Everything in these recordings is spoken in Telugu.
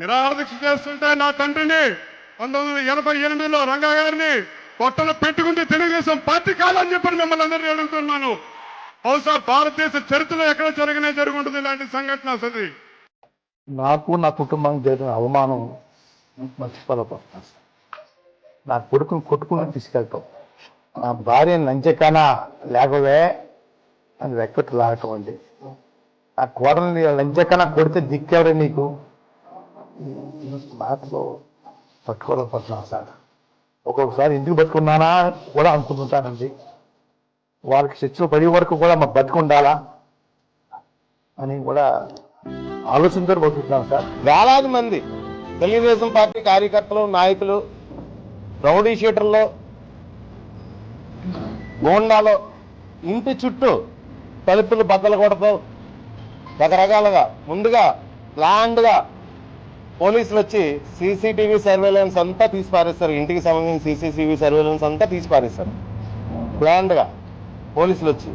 నిరాదీక్ష చేస్తుంటే నా తండ్రిని 1988లో రంగా గారిని పొట్టలో పెట్టుకుంటే తెలుగుదేశం పార్టీ కాదని చెప్పని మిమ్మల్ని అందరినీ అడుగుతున్నాను. బహుశా భారతదేశ చరిత్రలో ఎక్కడ జరుగుంటుంది ఇలాంటి సంఘటన అసలు. నాకు నా కుటుంబానికి జరిగిన అవమానం మర్చిపోలేకపోతున్నాను. నా కొడుకుని కొట్టుకుని తీసుకెళ్తాం, నా భార్య లంచకనా లేకవే అని వెక్కట్టు లాగటం అండి. ఆ కోడల్ని లంచకనా కొడితే దిక్కేవరే నీకు మాటలో పట్టుకోలేకపోతున్నాను సార్. ఒక్కొక్కసారి ఎందుకు బతుకున్నానా కూడా అనుకుంటుంటానండి. వాళ్ళకి శిక్షలు పడే వరకు కూడా మాకు బతుకుండాలా అని కూడా ఆలోచనతో బతుకుతున్నాం సార్. వేలాది మంది తెలుగుదేశం పార్టీ కార్యకర్తలు, నాయకులు రౌడీ షీటర్లో, గోండాలో ఇంటి చుట్టూ తలుపులు బద్దలు కొడతాం రకరకాలుగా ముందుగా ప్లాన్డ్గా పోలీసులు వచ్చి సీసీటీవీ సర్వేలెన్స్ అంతా తీసి పారేస్తారు. ఇంటికి సంబంధించిన సీసీటీవీ సర్వేలెన్స్ అంతా తీసి పారేస్తారు. ప్లాన్డ్గా పోలీసులు వచ్చి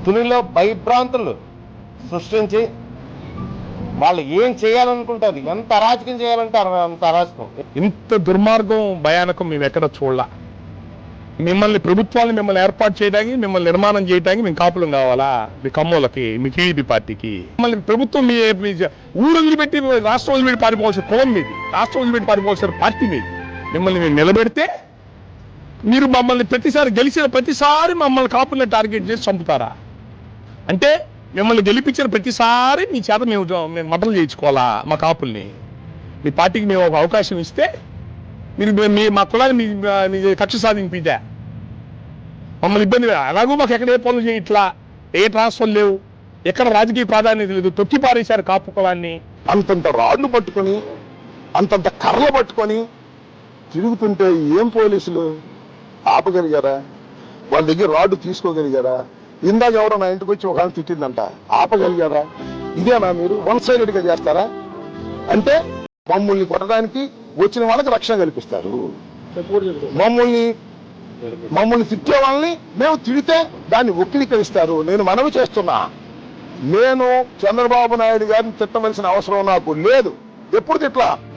తునిలో భయభ్రాంతులు సృష్టించి వాళ్ళు ఏం చేయాలనుకుంటారు, ఎంత అరాచకం చేయాలంటే అంత అరాచకం. ఇంత దుర్మార్గం భయానకం మేము ఎక్కడ చూడాల. మిమ్మల్ని ఏర్పాటు చేయడానికి, మిమ్మల్ని నిర్మాణం చేయడానికి మేము కాపులం కావాలా? మీ కమ్మోళ్ళకి, మీ టీడీపీ పార్టీకి మిమ్మల్ని ప్రభుత్వం మీ ఊరు వదిలిపెట్టి రాష్ట్రం వదిలిపెట్టి పారిపోవాల్సిన కులం మీది, రాష్ట్రం వదిలిపెట్టి పారిపోవాల్సిన పార్టీ మీది. మిమ్మల్ని మేము నిలబెడితే మీరు మమ్మల్ని గెలిచిన ప్రతిసారి మమ్మల్ని కాపుల్ని టార్గెట్ చేసి చంపుతారా? అంటే మిమ్మల్ని గెలిపించిన ప్రతిసారి మీ చేత మేము మటలు చేయించుకోవాలా మా కాపుల్ని? మీ పార్టీకి మేము ఒక అవకాశం ఇస్తే మీరు మా కులాన్ని మీ కక్ష సాధింపితే మమ్మల్ని ఇబ్బంది. అలాగూ మాకు ఎక్కడ ఏ పనులు చేయట్లా, ఏ ట్రాన్స్ఫర్ లేవు, ఎక్కడ రాజకీయ ప్రాధాన్యత లేదు, తొక్కి పారేశారు కాపు కులాన్ని. అంతంత రాళ్ళు పట్టుకొని, అంతంత కర్రలు పట్టుకొని తిరుగుతుంటే ఏం పోలీసులు ఆపగలిగారా? వాళ్ళ దగ్గర రాడ్డు తీసుకోగలిగారా? ఇందాక ఎవరో నా ఇంటికి వచ్చి ఒక తిట్టిందంట, ఆపగలిగారా? ఇదేనా మీరు వన్ సైడెడ్ గా చేస్తారా? అంటే మమ్మల్ని కొట్టడానికి వచ్చిన వాళ్ళకి రక్షణ కల్పిస్తారు, మమ్మల్ని తిట్టే వాళ్ళని మేము తిడితే దాన్ని వక్రీకరిస్తారు. నేను మనవి చేస్తున్నా, నేను చంద్రబాబు నాయుడు గారిని తిట్టవలసిన అవసరం నాకు లేదు. ఎప్పుడు తిట్లా,